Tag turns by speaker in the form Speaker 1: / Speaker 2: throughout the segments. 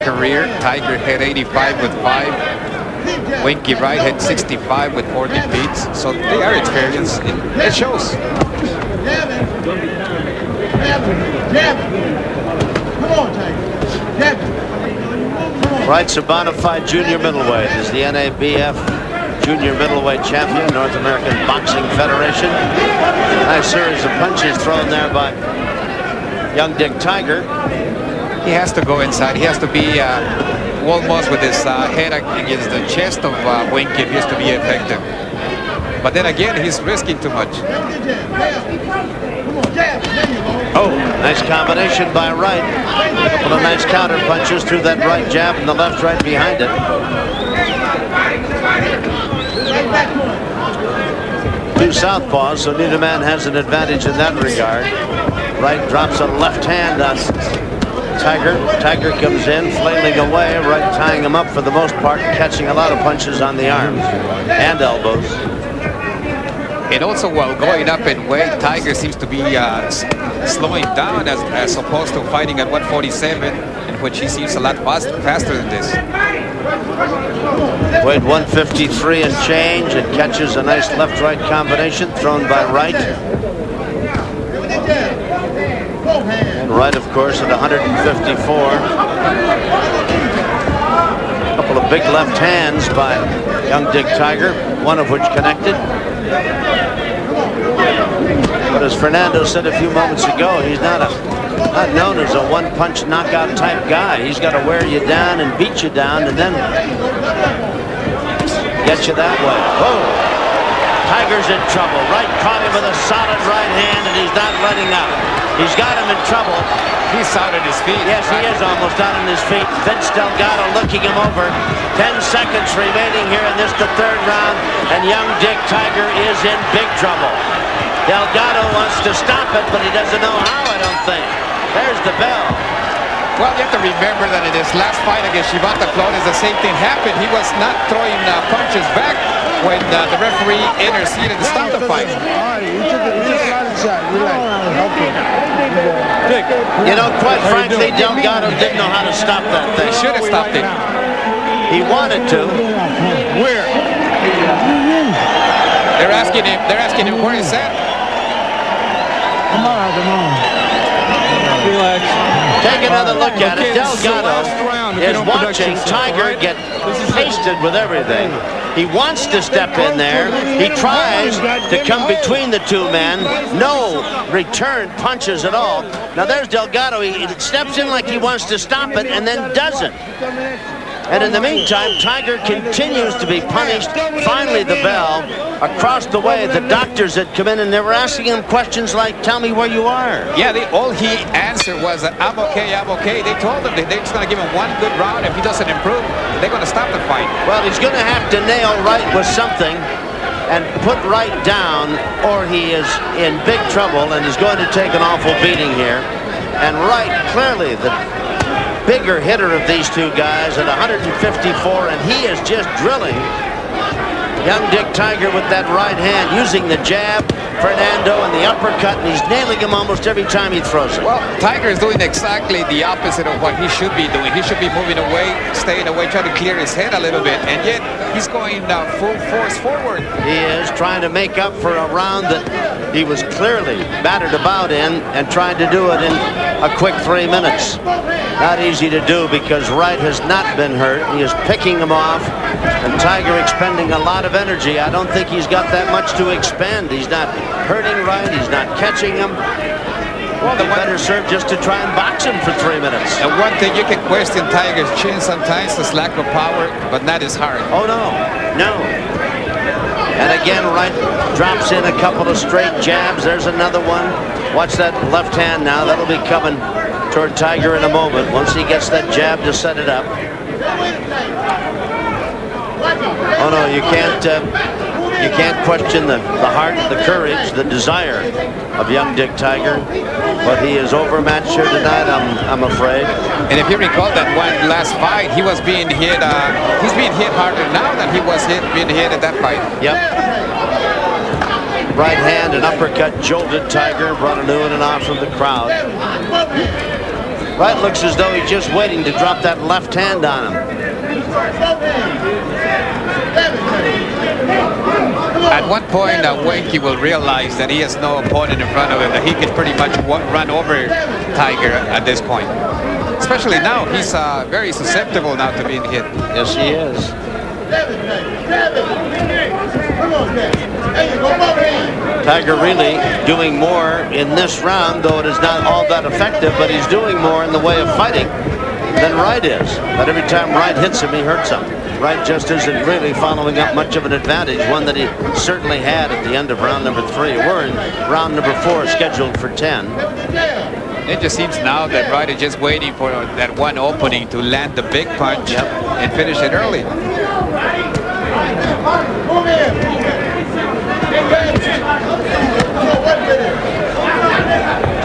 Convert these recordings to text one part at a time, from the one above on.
Speaker 1: career. Tiger had 85 with 5. Winky Wright had 65 with 4 defeats. So they are experienced. It shows.
Speaker 2: Wright's a bona fide junior middleweight. Is the NABF junior middleweight champion, North American Boxing Federation. Nice series of punches thrown there by young Dick Tiger.
Speaker 1: He has to go inside. He has to be almost with his head against the chest of Winky if he has to be effective. But then again, he's risking too much.
Speaker 2: Oh, nice combination by Wright. A couple of nice counter punches through that right jab and the left right behind it. Two southpaws, so neither man has an advantage in that regard. Wright drops a left hand on Tiger. Tiger comes in, flailing away. Wright tying him up for the most part, catching a lot of punches on the arms and elbows.
Speaker 1: And also, while going up in weight, Tiger seems to be slowing down as opposed to fighting at 147, in which he seems a lot faster than this.
Speaker 2: Weighed 153 and change, and catches a nice left-right combination thrown by Wright. And Wright, of course, at 154. A couple of big left hands by young Dick Tiger, one of which connected. But as Fernando said a few moments ago, he's not known as a one-punch knockout type guy. He's got to wear you down and beat you down and then get you that way. Whoa! Tiger's in trouble. Wright caught him with a solid right hand, and he's not letting up. He's got him in trouble.
Speaker 1: He's out on his feet.
Speaker 2: Yes, he is almost out on his feet. Vince Delgado looking him over. 10 seconds remaining here in this, the third round, and young Dick Tiger is in big trouble. Delgado wants to stop it, but he doesn't know how, I don't think. There's the bell.
Speaker 1: Well, you have to remember that in his last fight against Shibata Flores, the same thing happened. He was not throwing punches back when the referee interceded to stop the fight.
Speaker 2: You know, quite frankly, Delgado didn't know how to stop that thing.
Speaker 1: He should have stopped it.
Speaker 2: He wanted to.
Speaker 1: Where? They're asking him where he's at.
Speaker 3: Come on. Relax.
Speaker 2: Take another look at it. Delgado is watching Tiger get pasted with everything. He wants to step in there. He tries to come between the two men. No return punches at all. Now there's Delgado. He steps in like he wants to stop it and then doesn't. And in the meantime, Tiger continues to be punished. Finally, the bell. Across the way, the doctors had come in and they were asking him questions like, tell me where you are.
Speaker 1: Yeah, all he answered was, I'm okay, I'm okay. They told him they're just going to give him one good round. If he doesn't improve, they're going to stop the fight.
Speaker 2: Well, he's going to have to nail Wright with something and put Wright down, or he is in big trouble and is going to take an awful beating here. And Wright, clearly the bigger hitter of these two guys at 154, and he is just drilling young Dick Tiger with that right hand, using the jab, Fernando, and the uppercut, and he's nailing him almost every time he throws it.
Speaker 1: Well, Tiger is doing exactly the opposite of what he should be doing. He should be moving away, staying away, trying to clear his head a little bit, and yet he's going full force forward.
Speaker 2: He is trying to make up for a round that he was clearly battered about in, and trying to do it in a quick 3 minutes. Not easy to do because Wright has not been hurt. He is picking him off, and Tiger expending a lot of energy. I don't think he's got that much to expend. He's not hurting Wright. He's not catching him. Well, the better served just to try and box him for 3 minutes.
Speaker 1: And one thing you can question Tiger's chin sometimes, his lack of power, but not his heart.
Speaker 2: Oh, no. No. And again, Wright drops in a couple of straight jabs. There's another one. Watch that left hand now. That'll be coming toward Tiger in a moment once he gets that jab to set it up. Oh no, you can't question the heart, the courage, the desire of young Dick Tiger. But he is overmatched here tonight, I'm afraid.
Speaker 1: And if you recall that one last fight, he was being hit. He's being hit harder now than he was being hit at that fight.
Speaker 2: Yep. Right hand and uppercut jolted Tiger, brought a new one and off from the crowd. Wright looks as though he's just waiting to drop that left hand on him.
Speaker 1: At one point, Winky will realize that he has no opponent in front of him, that he can pretty much run over Tiger at this point. Especially now, he's very susceptible now to being hit.
Speaker 2: Yes, he is. Tiger really doing more in this round, though it is not all that effective, but he's doing more in the way of fighting than Wright is. But every time Wright hits him, he hurts him. Wright just isn't really following up much of an advantage, one that he certainly had at the end of round number 3. We're in round number 4, scheduled for 10.
Speaker 1: It just seems now that Wright is just waiting for that one opening to land the big punch and finish it early.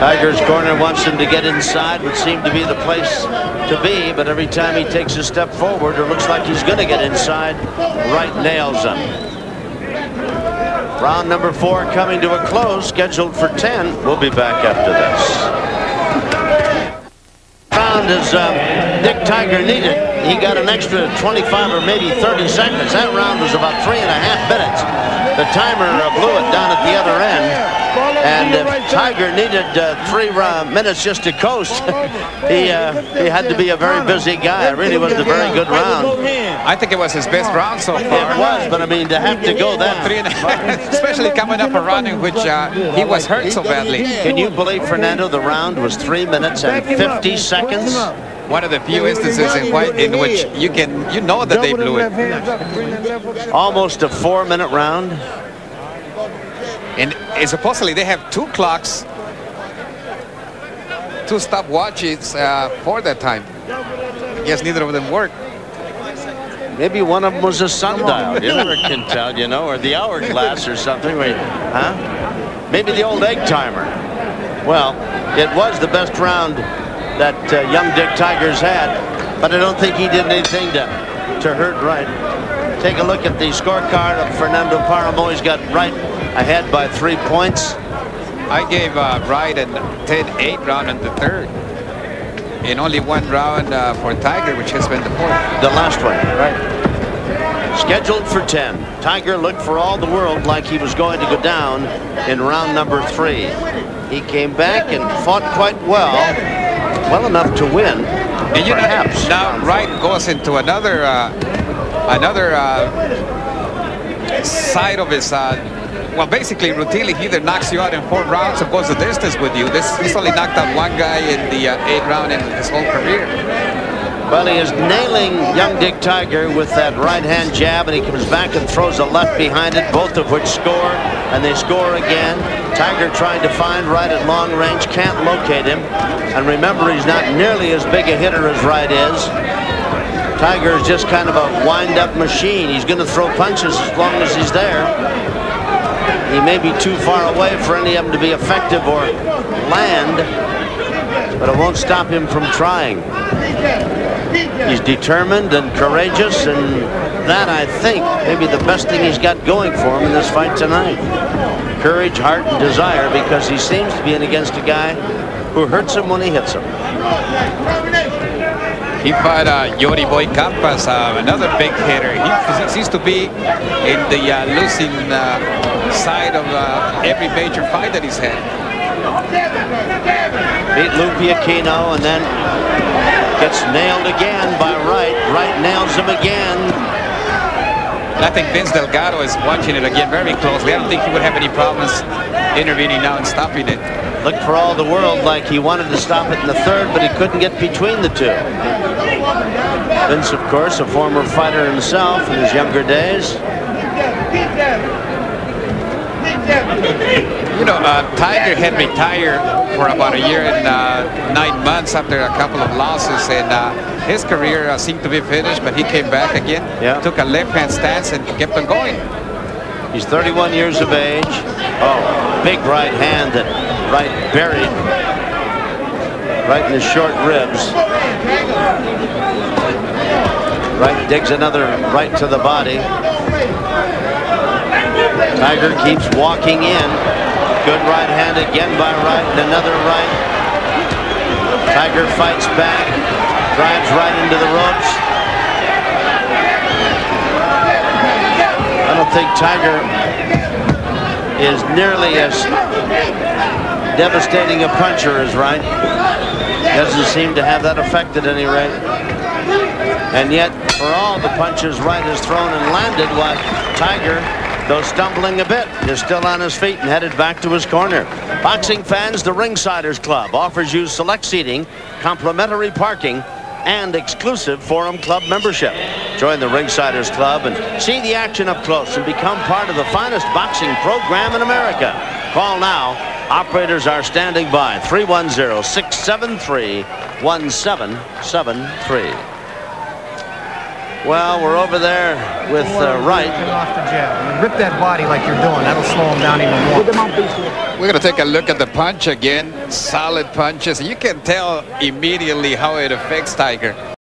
Speaker 2: Tiger's corner wants him to get inside, would seem to be the place to be, but every time he takes a step forward or looks like he's going to get inside, Wright nails him. Round number 4 coming to a close, scheduled for 10. We'll be back after this. Round as Dick Tiger needed. He got an extra 25 or maybe 30 seconds. That round was about 3.5 minutes. The timer blew it down at the other end. And if Tiger needed 3 minutes just to coast, he had to be a very busy guy. It really was a very good round.
Speaker 1: I think it was his best round so far.
Speaker 2: It was, but I mean, to have to go that
Speaker 1: 3.5, especially coming up a round in which he was hurt so badly.
Speaker 2: Can you believe, Fernando, the round was 3 minutes and 50 seconds?
Speaker 1: One of the few instances in which you know that they blew it.
Speaker 2: Almost a 4-minute round.
Speaker 1: And supposedly they have 2 clocks, 2 stopwatches for that time. Yes, neither of them work.
Speaker 2: Maybe one of them was a sundial. You never can tell, you know, or the hourglass or something. Huh? Maybe the old egg timer. Well, it was the best round that young Dick Tiger's had, but I don't think he did anything to hurt Wright. Take a look at the scorecard of Fernando Paramo. He's got Wright ahead by 3 points.
Speaker 1: I gave Wright a 10-8 round in the 3rd. In only 1 round for Tiger, which has been the 4th.
Speaker 2: The last one, right? Scheduled for 10. Tiger looked for all the world like he was going to go down in round number 3. He came back and fought quite well enough to win.
Speaker 1: And you
Speaker 2: perhaps.
Speaker 1: Now Wright goes into another side of his. Well, basically, routinely, he either knocks you out in 4 rounds or goes the distance with you. He's only knocked out 1 guy in the 8th round in his whole career.
Speaker 2: Well, he is nailing young Dick Tiger with that right-hand jab, and he comes back and throws a left behind it, both of which score, and they score again. Tiger trying to find Wright at long range, can't locate him. And remember, he's not nearly as big a hitter as Wright is. Tiger is just kind of a wind-up machine. He's going to throw punches as long as he's there. He may be too far away for any of them to be effective or land, but it won't stop him from trying. He's determined and courageous, and that, I think, may be the best thing he's got going for him in this fight tonight. Courage, heart, and desire, because he seems to be in against a guy who hurts him when he hits him.
Speaker 1: He fought Yori Boy Campas, another big hitter. He seems to be in the losing side of every major fight that he's had.
Speaker 2: Beat Lupi Aquino and then gets nailed again by Wright. Wright nails him again.
Speaker 1: I think Vince Delgado is watching it again very closely. I don't think he would have any problems intervening now and stopping it.
Speaker 2: Looked for all the world like he wanted to stop it in the 3rd, but he couldn't get between the 2. Vince, of course, a former fighter himself in his younger days.
Speaker 1: You know, Tiger had retired for about a year and 9 months after a couple of losses, and his career seemed to be finished, but he came back again, took a left-hand stance and kept on going.
Speaker 2: He's 31 years of age. Oh, big right hand that Wright buried right in his short ribs. Wright digs another right to the body. Tiger keeps walking in. Good right hand again by Wright, and another right. Tiger fights back, drives right into the ropes. I don't think Tiger is nearly as devastating a puncher as Wright. Doesn't seem to have that effect at any rate. And yet, for all the punches Wright has thrown and landed, what Tiger, though stumbling a bit, is still on his feet and headed back to his corner. Boxing fans, the Ringsiders Club offers you select seating, complimentary parking, and exclusive Forum Club membership. Join the Ringsiders Club and see the action up close and become part of the finest boxing program in America. Call now. Operators are standing by. 310-673-1773. Well, we're over there with Wright.
Speaker 4: Off the jab. Rip that body like you're doing. That'll slow him down even more.
Speaker 1: We're going to take a look at the punch again. Solid punches. You can tell immediately how it affects Tiger.